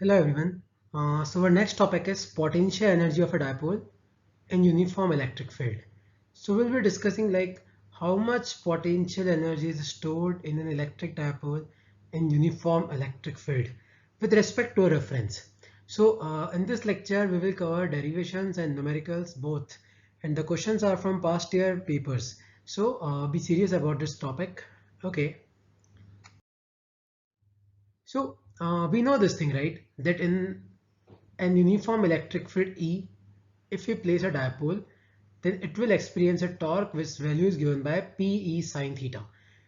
Hello everyone. So our next topic is potential energy of a dipole in uniform electric field. So we'll be discussing like how much potential energy is stored in an electric dipole in uniform electric field with respect to a reference. So in this lecture we will cover derivations and numericals both, and the questions are from past year papers. So be serious about this topic. Okay. So we know this thing, right? That in an uniform electric field E, if we place a dipole, then it will experience a torque which value is given by Pe sine theta.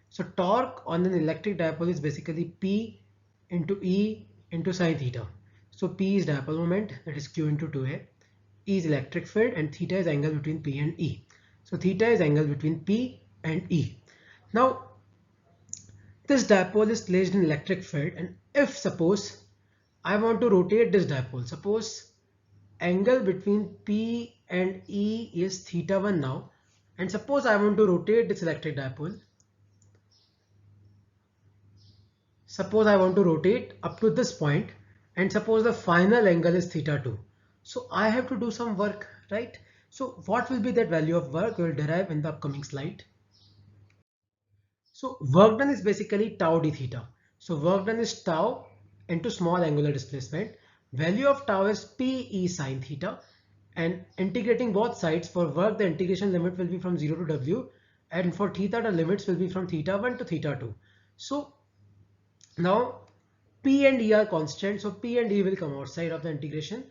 So torque on an electric dipole is basically P into E into sine theta. So P is dipole moment, that is Q into 2A. E is electric field and theta is angle between P and E. So theta is angle between P and E. Now this dipole is placed in electric field, and if suppose I want to rotate this dipole, suppose angle between P and E is theta 1 now, and suppose I want to rotate this electric dipole, suppose I want to rotate up to this point, and suppose the final angle is theta 2. So I have to do some work, right? So what will be that value of work we will derive in the upcoming slide. So work done is basically tau d theta. So work done is tau into small angular displacement. Value of tau is Pe sine theta, and integrating both sides for work the integration limit will be from 0 to w, and for theta the limits will be from theta 1 to theta 2. So now P and E are constant, so P and E will come outside of the integration,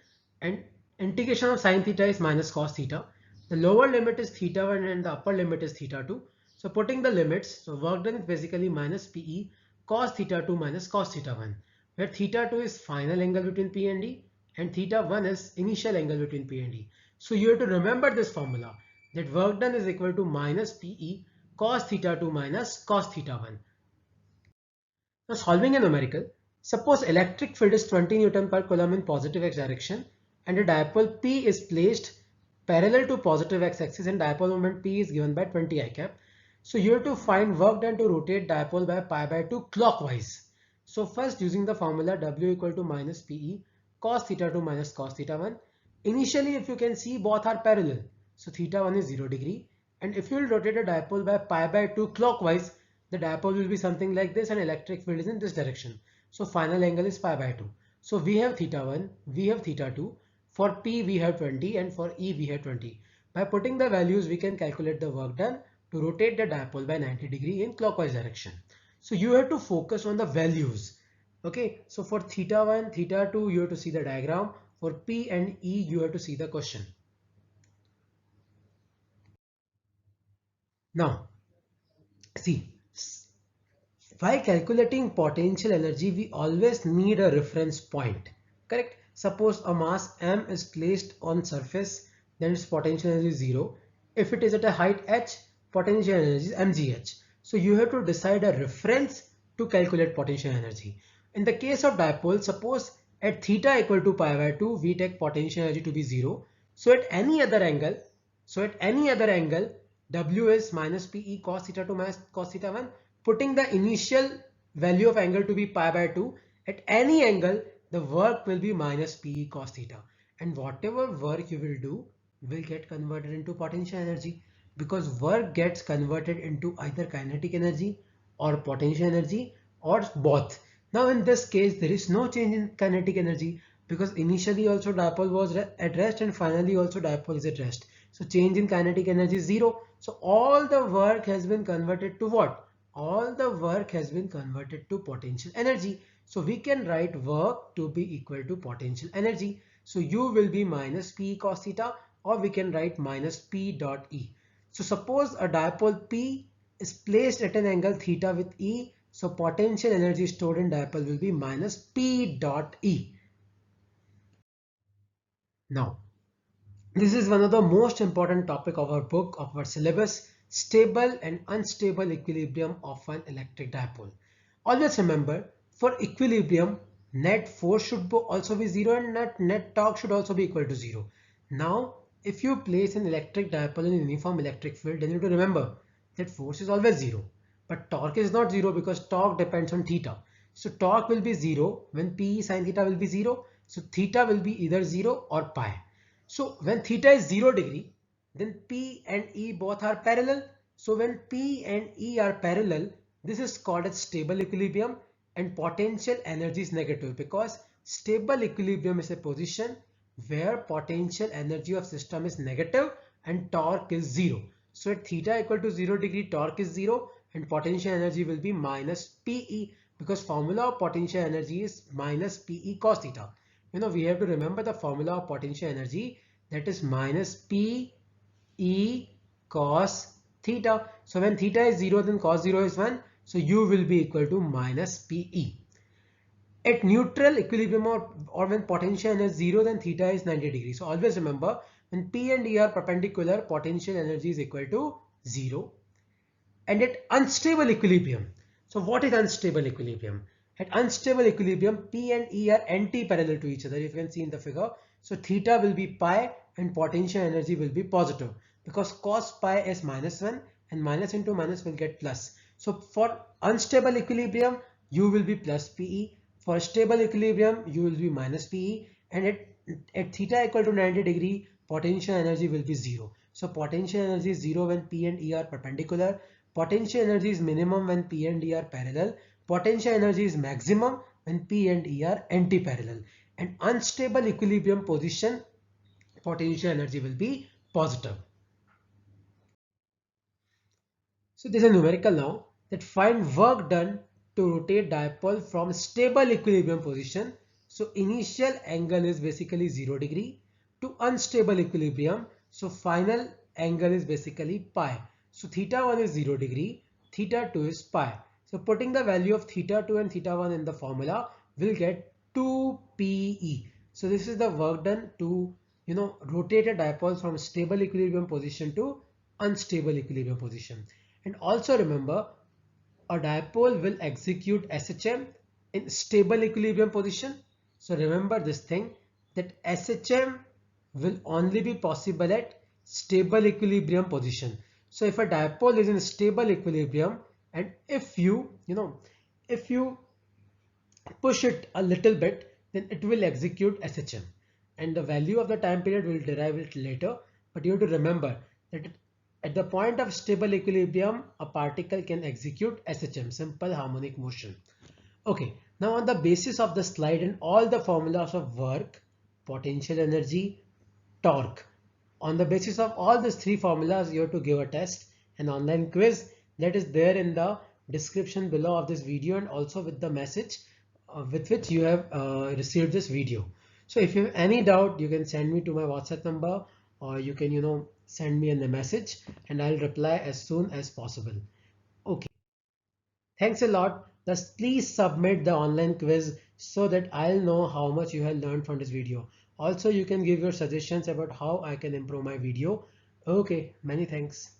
and integration of sine theta is minus cos theta. The lower limit is theta 1 and the upper limit is theta 2. So putting the limits, so work done is basically minus Pe cos theta 2 minus cos theta 1, where theta 2 is final angle between P and E and theta 1 is initial angle between P and E. So you have to remember this formula, that work done is equal to minus Pe cos theta 2 minus cos theta 1. Now solving a numerical, suppose electric field is 20 Newton per Coulomb in positive x direction and a dipole P is placed parallel to positive x axis and dipole moment P is given by 20 I cap. So you have to find work done to rotate dipole by pi by 2 clockwise. So first using the formula W equal to minus Pe cos theta 2 minus cos theta 1. Initially if you can see both are parallel. So theta 1 is 0 degree, and if you will rotate a dipole by pi by 2 clockwise, the dipole will be something like this and electric field is in this direction. So final angle is pi by 2. So we have theta 1, we have theta 2. For P we have 20 and for E we have 20. By putting the values we can calculate the work done to rotate the dipole by 90 degree in clockwise direction. So you have to focus on the values. Okay, so for theta 1, theta 2 you have to see the diagram. For P and E you have to see the question. Now see, while calculating potential energy, we always need a reference point. Correct? Suppose a mass m is placed on surface, then its potential energy is 0. If it is at a height h, potential energy is mgh. So you have to decide a reference to calculate potential energy. In the case of dipole, suppose at theta equal to pi by 2, we take potential energy to be 0. So at any other angle, W is minus Pe cos theta 2 minus cos theta 1. Putting the initial value of angle to be pi by 2, at any angle the work will be minus Pe cos theta, and whatever work you will do will get converted into potential energy, because work gets converted into either kinetic energy or potential energy or both. Now in this case there is no change in kinetic energy, because initially also dipole was at rest and finally also dipole is at rest. So change in kinetic energy is 0. So all the work has been converted to what? All the work has been converted to potential energy. So we can write work to be equal to potential energy. So U will be minus P cos theta, or we can write minus P dot E. So suppose a dipole P is placed at an angle theta with E. So potential energy stored in dipole will be minus P dot E. Now, this is one of the most important topic of our book, of our syllabus, stable and unstable equilibrium of an electric dipole. Always remember, for equilibrium, net force should also be 0 and net torque should also be equal to 0. Now, if you place an electric dipole in a uniform electric field, then you have to remember that force is always 0. But torque is not 0 because torque depends on theta. So torque will be 0 when P sine theta will be 0. So theta will be either 0 or pi. So when theta is 0 degree, then P and E both are parallel. So when P and E are parallel, this is called as stable equilibrium, and potential energy is negative because stable equilibrium is a position where potential energy of system is negative and torque is 0. So at theta equal to 0 degree, torque is 0 and potential energy will be minus PE, because formula of potential energy is minus PE cos theta. We have to remember the formula of potential energy, that is minus PE cos theta. So when theta is 0, then cos 0 is 1. So U will be equal to minus PE. At neutral equilibrium or when potential energy is 0, then theta is 90 degrees. So always remember, when P and E are perpendicular, potential energy is equal to 0. And at unstable equilibrium, so what is unstable equilibrium? At unstable equilibrium, P and E are anti-parallel to each other, if you can see in the figure. So theta will be pi and potential energy will be positive, because cos pi is minus 1 and minus into minus will get plus. So for unstable equilibrium, U will be plus PE. For stable equilibrium, U will be minus PE. And at theta equal to 90 degree, potential energy will be 0. So potential energy is 0 when P and E are perpendicular. Potential energy is minimum when P and E are parallel. Potential energy is maximum when P and E are anti-parallel. And unstable equilibrium position, potential energy will be positive. So there's a numerical now that find work done to rotate dipole from stable equilibrium position. So initial angle is basically 0 degree to unstable equilibrium. So final angle is basically pi. So theta 1 is 0 degree, theta 2 is pi. So putting the value of theta 2 and theta 1 in the formula, we'll get 2PE. So this is the work done to rotate a dipole from stable equilibrium position to unstable equilibrium position. And also remember, a dipole will execute SHM in stable equilibrium position. So remember this thing, that SHM will only be possible at stable equilibrium position. So if a dipole is in stable equilibrium, and if you push it a little bit, then it will execute SHM. And the value of the time period will derive it later. But you have to remember that at the point of stable equilibrium, a particle can execute SHM, simple harmonic motion. Okay, now on the basis of the slide and all the formulas of work, potential energy, torque, on the basis of all these three formulas, you have to give a test, an online quiz that is there in the description below of this video, and also with the message with which you have received this video. So if you have any doubt, you can send me to my WhatsApp number, or you can send me in a message and I'll reply as soon as possible. Okay, thanks a lot. Thus please submit the online quiz so that I'll know how much you have learned from this video. Also, you can give your suggestions about how I can improve my video. Okay, many thanks.